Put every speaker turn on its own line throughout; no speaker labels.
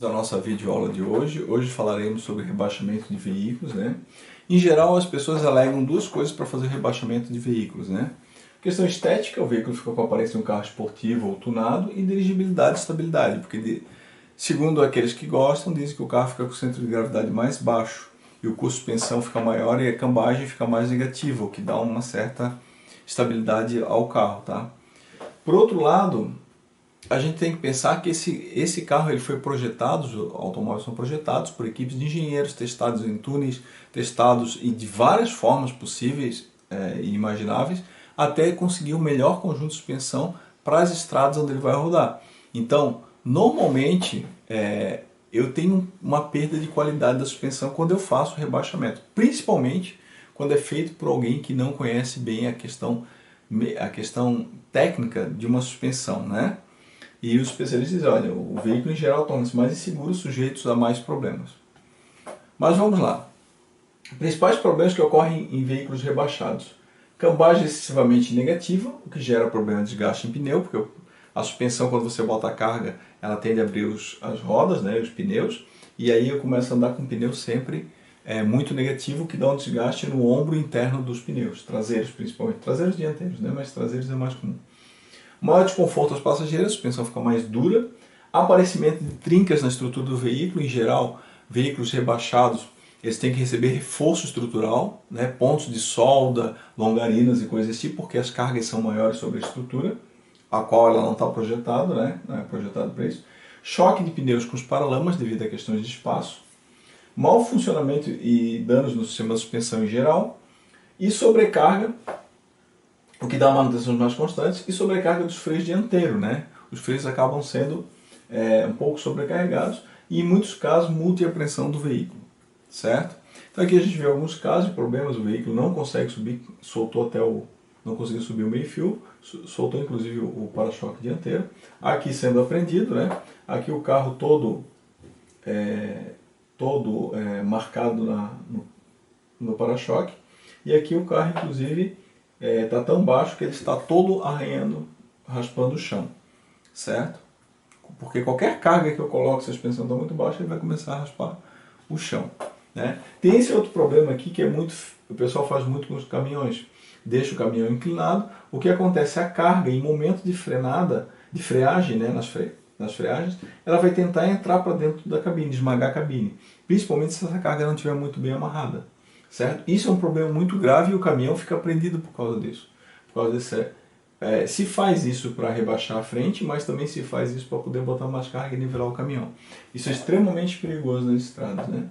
Da nossa videoaula de hoje. Hoje falaremos sobre rebaixamento de veículos, né? Em geral, as pessoas alegam duas coisas para fazer rebaixamento de veículos, né? Questão estética, o veículo fica com a aparência de um carro esportivo ou tunado, e dirigibilidade e estabilidade, porque segundo aqueles que gostam, dizem que o carro fica com o centro de gravidade mais baixo e o custo de suspensão fica maior e a cambagem fica mais negativa, o que dá uma certa estabilidade ao carro, tá? Por outro lado, a gente tem que pensar que esse carro ele foi projetado, os automóveis são projetados por equipes de engenheiros, testados em túneis, testados e de várias formas possíveis e imagináveis, até conseguir o melhor conjunto de suspensão para as estradas onde ele vai rodar. Então, normalmente, eu tenho uma perda de qualidade da suspensão quando eu faço o rebaixamento, principalmente quando é feito por alguém que não conhece bem a questão técnica de uma suspensão, né? E os especialistas dizem, olha, o veículo em geral torna-se mais inseguro, sujeitos a mais problemas. Mas vamos lá. Principais problemas que ocorrem em veículos rebaixados. Cambagem excessivamente negativa, o que gera problema de desgaste em pneu, porque a suspensão, quando você bota a carga, ela tende a abrir as rodas, né, os pneus, e aí eu começo a andar com o pneu sempre muito negativo, que dá um desgaste no ombro interno dos pneus, traseiros principalmente, traseiros dianteiros, né, mas traseiros é mais comum. Maior desconforto aos passageiros, a suspensão fica mais dura. Aparecimento de trincas na estrutura do veículo, em geral, veículos rebaixados, eles têm que receber reforço estrutural, né, pontos de solda, longarinas e coisas desse tipo, porque as cargas são maiores sobre a estrutura, a qual ela não está projetada, né, não é projetado para isso. Choque de pneus com os paralamas devido a questões de espaço. Mau funcionamento e danos no sistema de suspensão em geral. E sobrecarga, o que dá manutenções mais constantes, e sobrecarga dos freios dianteiros, né? Os freios acabam sendo um pouco sobrecarregados e em muitos casos multi-apreensão do veículo, certo? Então aqui a gente vê alguns casos de problemas, o veículo não consegue subir, não conseguiu subir o meio-fio, soltou inclusive o para-choque dianteiro, aqui sendo apreendido, né? Aqui o carro todo marcado no para-choque, e aqui o carro inclusive está tão baixo que ele está todo arranhando, raspando o chão, certo? Porque qualquer carga que eu coloque, se a suspensão está muito baixa, ele vai começar a raspar o chão, né? Tem esse outro problema aqui que o pessoal faz muito com os caminhões, deixa o caminhão inclinado, o que acontece? A carga em momento de freagem, né, nas freagens, ela vai tentar entrar para dentro da cabine, esmagar a cabine, principalmente se essa carga não estiver muito bem amarrada. Certo? Isso é um problema muito grave e o caminhão fica prendido por causa disso. Por causa desse, se faz isso para rebaixar a frente, mas também se faz isso para poder botar mais carga e nivelar o caminhão. Isso é extremamente perigoso nas estradas, né?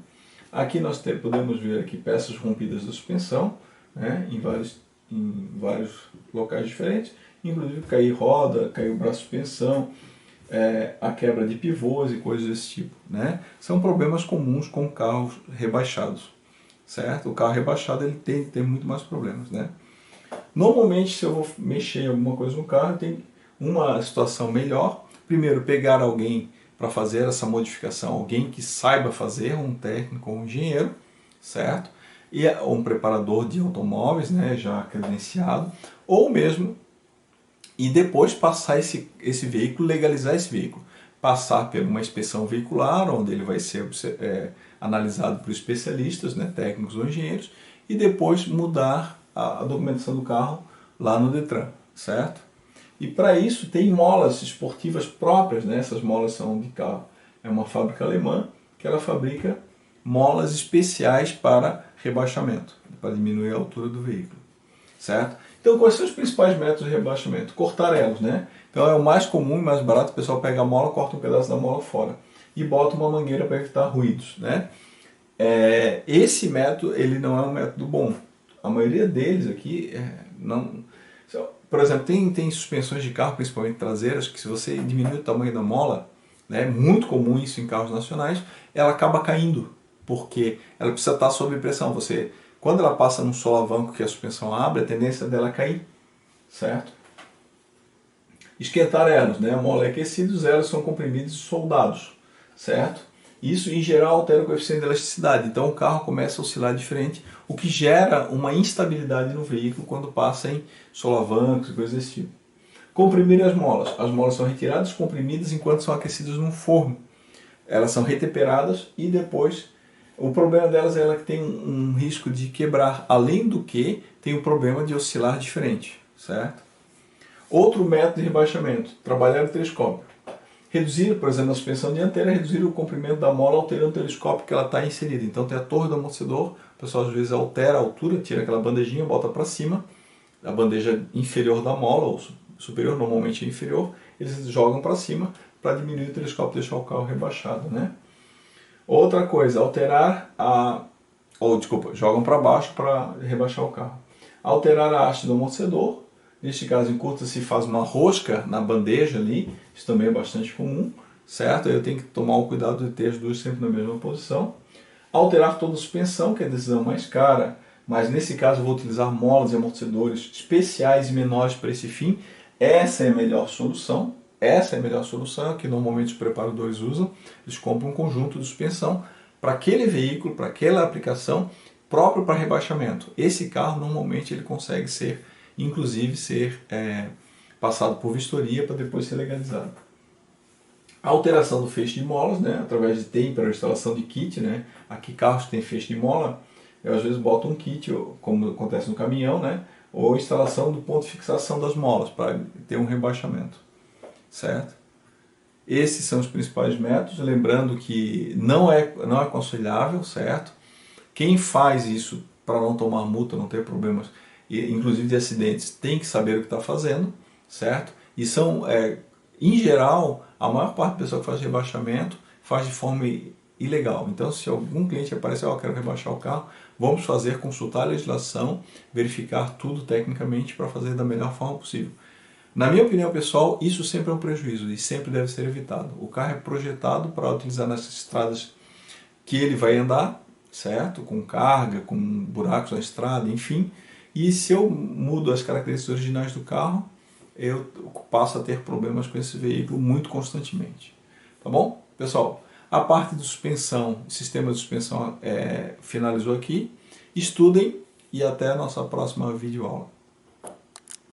Aqui nós podemos ver aqui peças rompidas da suspensão, né, em vários locais diferentes, inclusive cair roda, cair o braço de suspensão, a quebra de pivôs e coisas desse tipo, né? São problemas comuns com carros rebaixados. Certo? O carro rebaixado ele tem muito mais problemas, né? Normalmente, se eu vou mexer em alguma coisa no carro, tem uma situação melhor. Primeiro, pegar alguém para fazer essa modificação, alguém que saiba fazer, um técnico ou um engenheiro, certo? Ou um preparador de automóveis, né, já credenciado, ou mesmo, e depois passar esse veículo, legalizar esse veículo. Passar por uma inspeção veicular, onde ele vai ser analisado por especialistas, né, técnicos ou engenheiros, e depois mudar a documentação do carro lá no Detran, certo? E para isso tem molas esportivas próprias, né? Essas molas são de carro. É uma fábrica alemã que ela fabrica molas especiais para rebaixamento, para diminuir a altura do veículo, certo? Então, quais são os principais métodos de rebaixamento? Cortar elos, né? Então é o mais comum e mais barato, o pessoal pega a mola, corta um pedaço da mola fora e bota uma mangueira para evitar ruídos, né? Esse método ele não é um método bom. A maioria deles aqui não. Por exemplo, tem suspensões de carro, principalmente traseiras, que se você diminui o tamanho da mola, né, muito comum isso em carros nacionais, ela acaba caindo, porque ela precisa estar sob pressão. Quando ela passa num solavanco que a suspensão abre, a tendência dela é cair, certo? Esquentar elos, né? A mola é aquecida, os elos são comprimidos e soldados, certo? Isso, em geral, altera o coeficiente de elasticidade. Então, o carro começa a oscilar diferente, o que gera uma instabilidade no veículo quando passa em solavancos e coisas desse tipo. Comprimir as molas. As molas são retiradas, comprimidas enquanto são aquecidas num forno. elas são retemperadas e depois o problema delas é que tem um risco de quebrar, além do que tem o problema de oscilar diferente, certo? Outro método de rebaixamento, trabalhar o telescópio. Reduzir, por exemplo, na suspensão dianteira, reduzir o comprimento da mola alterando o telescópio que ela está inserida. Então tem a torre do amortecedor, o pessoal às vezes altera a altura, tira aquela bandejinha, bota para cima, a bandeja inferior da mola, ou superior, normalmente é inferior, eles jogam para cima para diminuir o telescópio, deixar o carro rebaixado, né? Outra coisa, jogam para baixo para rebaixar o carro. Alterar a haste do amortecedor. Neste caso, encurta-se e faz uma rosca na bandeja ali, isso também é bastante comum, certo? Eu tenho que tomar o cuidado de ter as duas sempre na mesma posição. Alterar toda a suspensão, que é a decisão mais cara, mas nesse caso eu vou utilizar molas e amortecedores especiais e menores para esse fim. Essa é a melhor solução. Essa é a melhor solução, que normalmente os preparadores usam. Eles compram um conjunto de suspensão para aquele veículo, para aquela aplicação, próprio para rebaixamento. Esse carro normalmente ele consegue ser, inclusive, ser passado por vistoria para depois ser legalizado. A alteração do feixe de molas, né, através de têmpera, instalação de kit, né. Aqui carros que tem feixe de mola, eu às vezes boto um kit, como acontece no caminhão, né, ou instalação do ponto de fixação das molas para ter um rebaixamento, certo? Esses são os principais métodos, lembrando que não é aconselhável, certo? Quem faz isso para não tomar multa, não ter problemas, inclusive de acidentes, tem que saber o que está fazendo, certo? E são, em geral, a maior parte da pessoa que faz rebaixamento faz de forma ilegal. Então, se algum cliente aparecer, eu quero rebaixar o carro, vamos fazer, consultar a legislação, verificar tudo tecnicamente para fazer da melhor forma possível. Na minha opinião, pessoal, isso sempre é um prejuízo e sempre deve ser evitado. O carro é projetado para utilizar nessas estradas que ele vai andar, certo? Com carga, com buracos na estrada, enfim. E se eu mudo as características originais do carro, eu passo a ter problemas com esse veículo muito constantemente. Tá bom? Pessoal, a parte de suspensão, sistema de suspensão finalizou aqui. Estudem e até a nossa próxima videoaula.